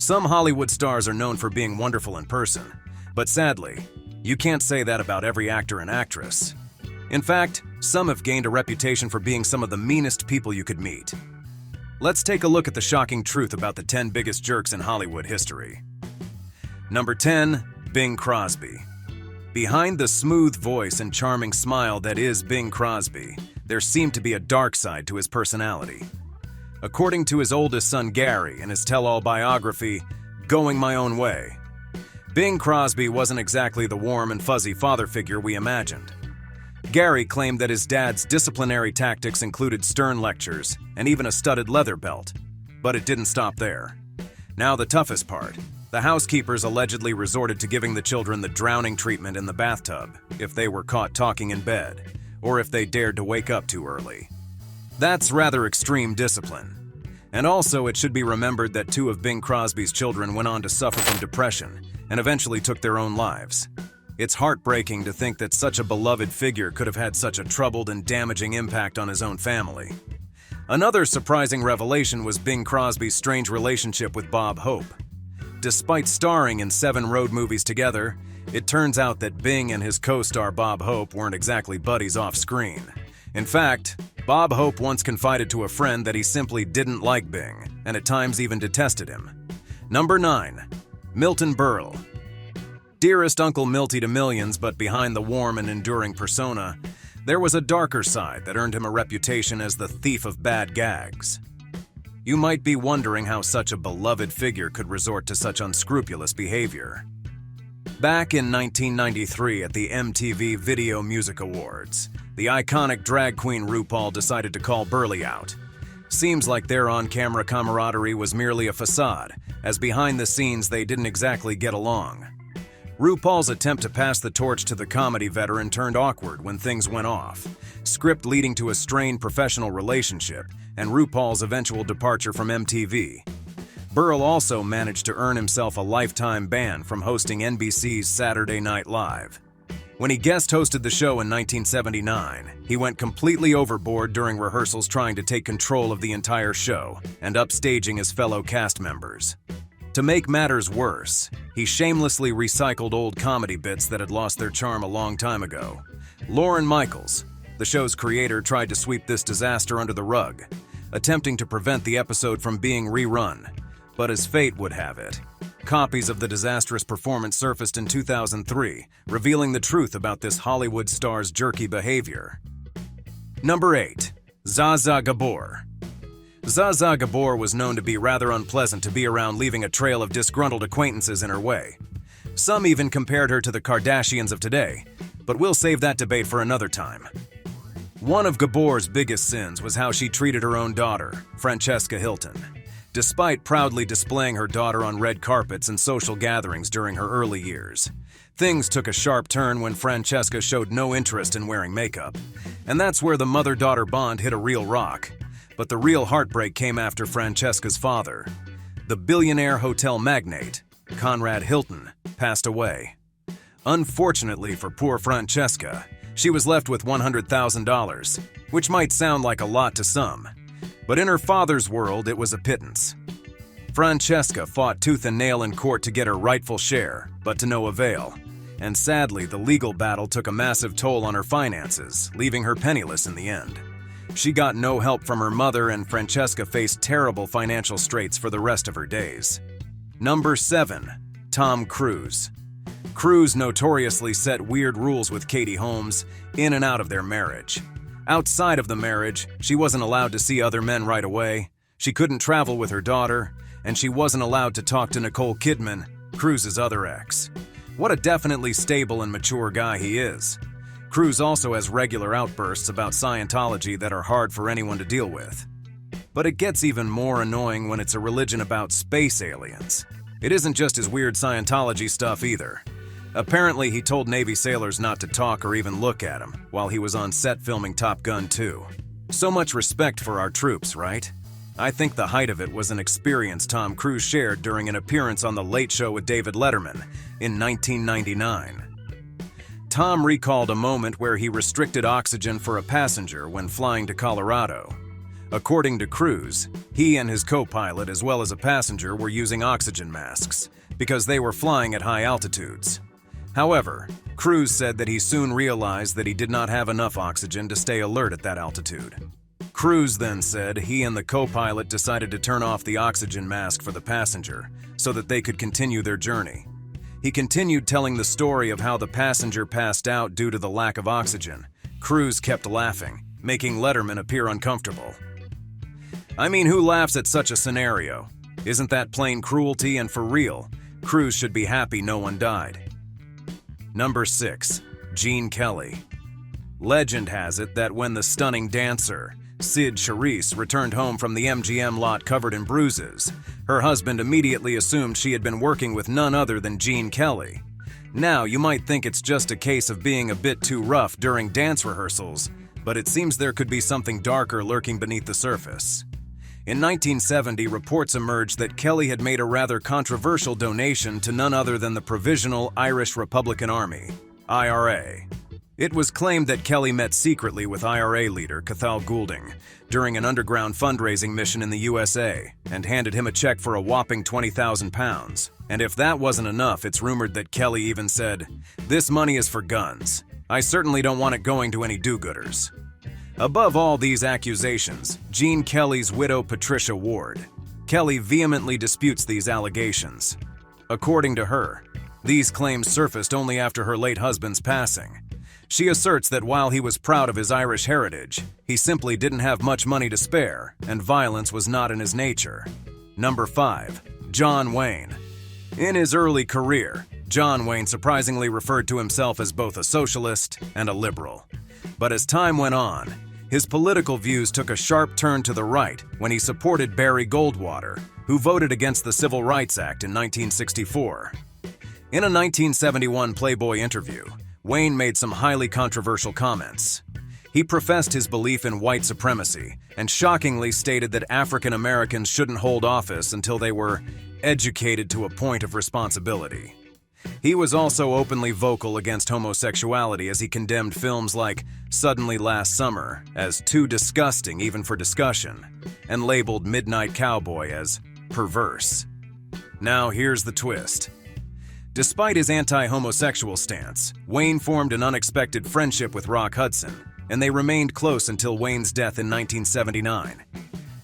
Some Hollywood stars are known for being wonderful in person, but sadly, you can't say that about every actor and actress. In fact, some have gained a reputation for being some of the meanest people you could meet. Let's take a look at the shocking truth about the 10 biggest jerks in Hollywood history. Number 10. Bing Crosby. Behind the smooth voice and charming smile that is Bing Crosby, there seemed to be a dark side to his personality. According to his oldest son Gary in his tell-all biography, Going My Own Way, Bing Crosby wasn't exactly the warm and fuzzy father figure we imagined. Gary claimed that his dad's disciplinary tactics included stern lectures and even a studded leather belt. But it didn't stop there. Now the toughest part. The housekeepers allegedly resorted to giving the children the drowning treatment in the bathtub if they were caught talking in bed, or if they dared to wake up too early. That's rather extreme discipline. And also, it should be remembered that 2 of Bing Crosby's children went on to suffer from depression and eventually took their own lives. It's heartbreaking to think that such a beloved figure could have had such a troubled and damaging impact on his own family. Another surprising revelation was Bing Crosby's strange relationship with Bob Hope. Despite starring in 7 road movies together, it turns out that Bing and his co-star Bob Hope weren't exactly buddies off-screen. In fact, Bob Hope once confided to a friend that he simply didn't like Bing, and at times even detested him. Number 9. Milton Berle. Dearest Uncle Milty to millions, but behind the warm and enduring persona, there was a darker side that earned him a reputation as the thief of bad gags. You might be wondering how such a beloved figure could resort to such unscrupulous behavior. Back in 1993 at the MTV Video Music Awards, the iconic drag queen RuPaul decided to call Berle out. Seems like their on-camera camaraderie was merely a facade, as behind the scenes they didn't exactly get along. RuPaul's attempt to pass the torch to the comedy veteran turned awkward when things went off, script leading to a strained professional relationship and RuPaul's eventual departure from MTV. Berle also managed to earn himself a lifetime ban from hosting NBC's Saturday Night Live. When he guest hosted the show in 1979, he went completely overboard during rehearsals trying to take control of the entire show and upstaging his fellow cast members. To make matters worse, he shamelessly recycled old comedy bits that had lost their charm a long time ago. Lorne Michaels, the show's creator, tried to sweep this disaster under the rug, attempting to prevent the episode from being rerun. But as fate would have it, copies of the disastrous performance surfaced in 2003, revealing the truth about this Hollywood star's jerky behavior. Number 8. Zaza Gabor. Zaza Gabor was known to be rather unpleasant to be around, leaving a trail of disgruntled acquaintances in her way. Some even compared her to the Kardashians of today, but we'll save that debate for another time. One of Gabor's biggest sins was how she treated her own daughter, Francesca Hilton. Despite proudly displaying her daughter on red carpets and social gatherings during her early years, things took a sharp turn when Francesca showed no interest in wearing makeup. And that's where the mother-daughter bond hit a real rock. But the real heartbreak came after Francesca's father, the billionaire hotel magnate, Conrad Hilton, passed away. Unfortunately for poor Francesca, she was left with $100,000, which might sound like a lot to some, but in her father's world it was a pittance. Francesca fought tooth and nail in court to get her rightful share, but to no avail. And sadly, the legal battle took a massive toll on her finances, leaving her penniless in the end. She got no help from her mother, and Francesca faced terrible financial straits for the rest of her days. Number 7. Tom Cruise. Cruz notoriously set weird rules with Katie Holmes in and out of their marriage. Outside of the marriage, she wasn't allowed to see other men right away, she couldn't travel with her daughter, and she wasn't allowed to talk to Nicole Kidman, Cruz's other ex. What a definitely stable and mature guy he is. Cruz also has regular outbursts about Scientology that are hard for anyone to deal with. But it gets even more annoying when it's a religion about space aliens. It isn't just his weird Scientology stuff either. Apparently, he told Navy sailors not to talk or even look at him while he was on set filming Top Gun 2. So much respect for our troops, right? I think the height of it was an experience Tom Cruise shared during an appearance on The Late Show with David Letterman in 1999. Tom recalled a moment where he restricted oxygen for a passenger when flying to Colorado. According to Cruz, he and his co-pilot as well as a passenger were using oxygen masks because they were flying at high altitudes. However, Cruz said that he soon realized that he did not have enough oxygen to stay alert at that altitude. Cruz then said he and the co-pilot decided to turn off the oxygen mask for the passenger so that they could continue their journey. He continued telling the story of how the passenger passed out due to the lack of oxygen. Cruz kept laughing, making Letterman appear uncomfortable. I mean, who laughs at such a scenario? Isn't that plain cruelty? And for real, Cruz should be happy no one died. Number 6. Gene Kelly. Legend has it that when the stunning dancer, Sid Charisse, returned home from the MGM lot covered in bruises, her husband immediately assumed she had been working with none other than Gene Kelly. Now, you might think it's just a case of being a bit too rough during dance rehearsals, but it seems there could be something darker lurking beneath the surface. In 1970, reports emerged that Kelly had made a rather controversial donation to none other than the Provisional Irish Republican Army, IRA. It was claimed that Kelly met secretly with IRA leader Cathal Goulding during an underground fundraising mission in the USA and handed him a check for a whopping £20,000. And if that wasn't enough, it's rumored that Kelly even said, "This money is for guns. I certainly don't want it going to any do-gooders." Above all these accusations, Gene Kelly's widow Patricia Ward. Kelly vehemently disputes these allegations. According to her, these claims surfaced only after her late husband's passing. She asserts that while he was proud of his Irish heritage, he simply didn't have much money to spare, and violence was not in his nature. Number 5. John Wayne. In his early career, John Wayne surprisingly referred to himself as both a socialist and a liberal. But as time went on, his political views took a sharp turn to the right when he supported Barry Goldwater, who voted against the Civil Rights Act in 1964. In a 1971 Playboy interview, Wayne made some highly controversial comments. He professed his belief in white supremacy and shockingly stated that African Americans shouldn't hold office until they were educated to a point of responsibility. He was also openly vocal against homosexuality as he condemned films like Suddenly Last Summer as too disgusting even for discussion, and labeled Midnight Cowboy as perverse. Now here's the twist. Despite his anti-homosexual stance, Wayne formed an unexpected friendship with Rock Hudson, and they remained close until Wayne's death in 1979.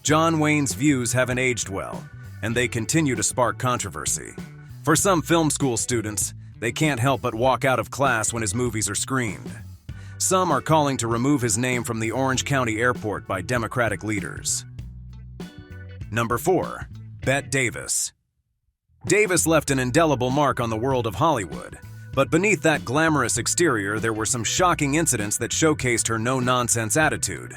John Wayne's views haven't aged well, and they continue to spark controversy. For some film school students, they can't help but walk out of class when his movies are screened. Some are calling to remove his name from the Orange County Airport by Democratic leaders. Number 4. Bette Davis. Davis left an indelible mark on the world of Hollywood, but beneath that glamorous exterior there were some shocking incidents that showcased her no-nonsense attitude.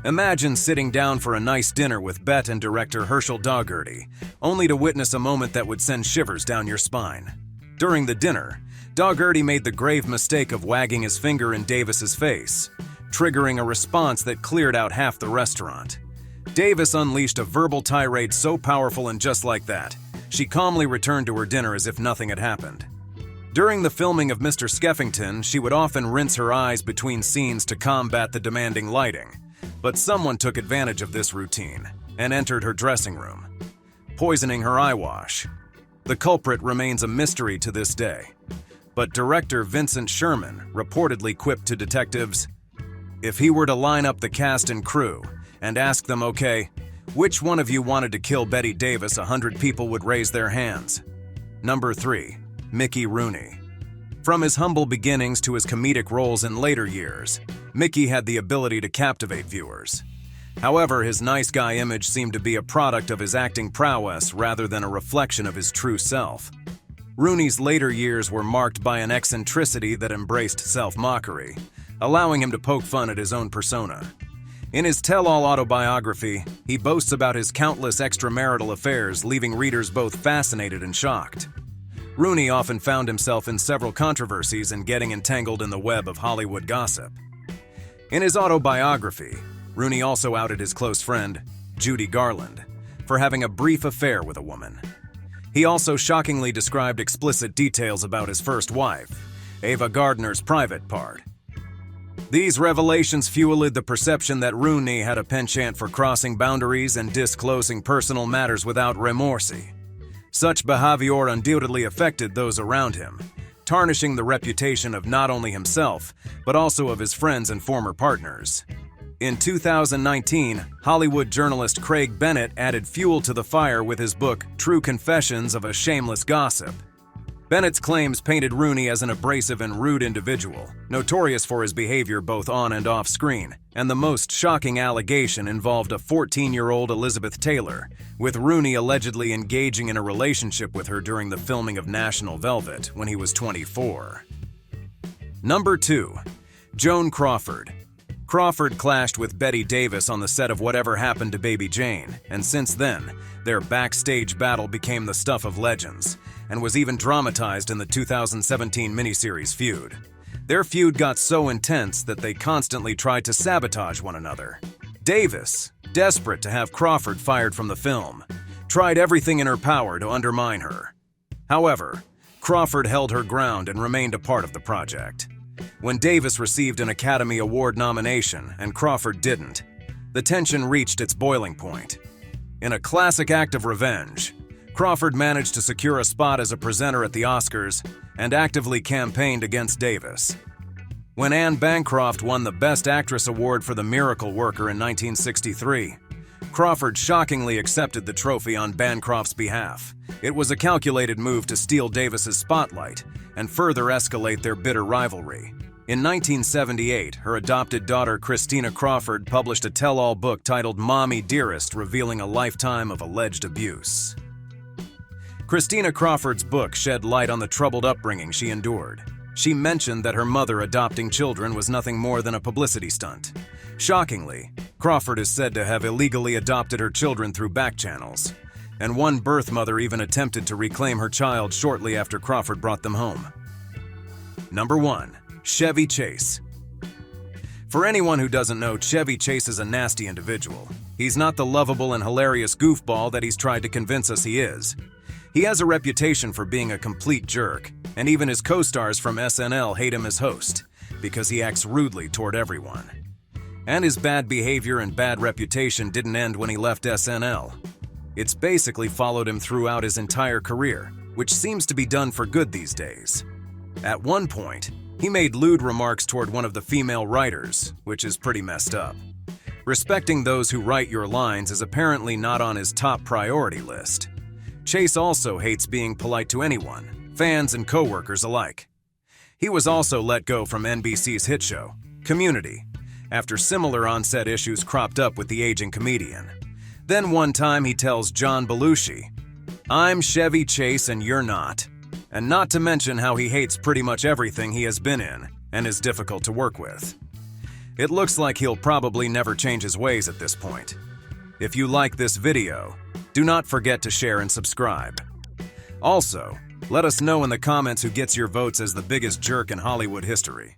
Imagine sitting down for a nice dinner with Bette and director Herschel Daugherty, only to witness a moment that would send shivers down your spine. During the dinner, Daugherty made the grave mistake of wagging his finger in Davis's face, triggering a response that cleared out half the restaurant. Davis unleashed a verbal tirade so powerful, and just like that, she calmly returned to her dinner as if nothing had happened. During the filming of Mr. Skeffington, she would often rinse her eyes between scenes to combat the demanding lighting. But someone took advantage of this routine and entered her dressing room, poisoning her eyewash. The culprit remains a mystery to this day. But director Vincent Sherman reportedly quipped to detectives, "If he were to line up the cast and crew and ask them, okay, which one of you wanted to kill Bette Davis, 100 people would raise their hands." Number 3. Mickey Rooney. From his humble beginnings to his comedic roles in later years, Mickey had the ability to captivate viewers. However, his nice guy image seemed to be a product of his acting prowess rather than a reflection of his true self. Rooney's later years were marked by an eccentricity that embraced self-mockery, allowing him to poke fun at his own persona. In his tell-all autobiography, he boasts about his countless extramarital affairs, leaving readers both fascinated and shocked. Rooney often found himself in several controversies and getting entangled in the web of Hollywood gossip. In his autobiography, Rooney also outed his close friend, Judy Garland, for having a brief affair with a woman. He also shockingly described explicit details about his first wife, Ava Gardner's private part. These revelations fueled the perception that Rooney had a penchant for crossing boundaries and disclosing personal matters without remorse. Such behavior undoubtedly affected those around him, tarnishing the reputation of not only himself, but also of his friends and former partners. In 2019, Hollywood journalist Craig Bennett added fuel to the fire with his book, True Confessions of a Shameless Gossip. Bennett's claims painted Rooney as an abrasive and rude individual, notorious for his behavior both on and off screen, and the most shocking allegation involved a 14-year-old Elizabeth Taylor, with Rooney allegedly engaging in a relationship with her during the filming of National Velvet when he was 24. Number 2. Joan Crawford. Crawford clashed with Bette Davis on the set of Whatever Happened to Baby Jane, and since then, their backstage battle became the stuff of legends, and was even dramatized in the 2017 miniseries Feud. Their feud got so intense that they constantly tried to sabotage one another. Davis, desperate to have Crawford fired from the film, tried everything in her power to undermine her. However, Crawford held her ground and remained a part of the project. When Davis received an Academy Award nomination and Crawford didn't, the tension reached its boiling point. In a classic act of revenge, Crawford managed to secure a spot as a presenter at the Oscars and actively campaigned against Davis. When Anne Bancroft won the Best Actress Award for The Miracle Worker in 1963, Crawford shockingly accepted the trophy on Bancroft's behalf. It was a calculated move to steal Davis's spotlight and further escalate their bitter rivalry. In 1978, her adopted daughter Christina Crawford published a tell-all book titled Mommy Dearest, revealing a lifetime of alleged abuse. Christina Crawford's book shed light on the troubled upbringing she endured. She mentioned that her mother adopting children was nothing more than a publicity stunt. Shockingly, Crawford is said to have illegally adopted her children through back channels, and one birth mother even attempted to reclaim her child shortly after Crawford brought them home. Number 1. Chevy Chase. For anyone who doesn't know, Chevy Chase is a nasty individual. He's not the lovable and hilarious goofball that he's tried to convince us he is. He has a reputation for being a complete jerk, and even his co-stars from SNL hate him as host, because he acts rudely toward everyone. And his bad behavior and bad reputation didn't end when he left SNL. It's basically followed him throughout his entire career, which seems to be done for good these days. At one point, he made lewd remarks toward one of the female writers, which is pretty messed up. Respecting those who write your lines is apparently not on his top priority list. Chase also hates being polite to anyone, fans and co-workers alike. He was also let go from NBC's hit show, Community, after similar on-set issues cropped up with the aging comedian. Then one time he tells John Belushi, "I'm Chevy Chase and you're not." And not to mention how he hates pretty much everything he has been in and is difficult to work with. It looks like he'll probably never change his ways at this point. If you like this video, do not forget to share and subscribe. Also, let us know in the comments who gets your votes as the biggest jerk in Hollywood history.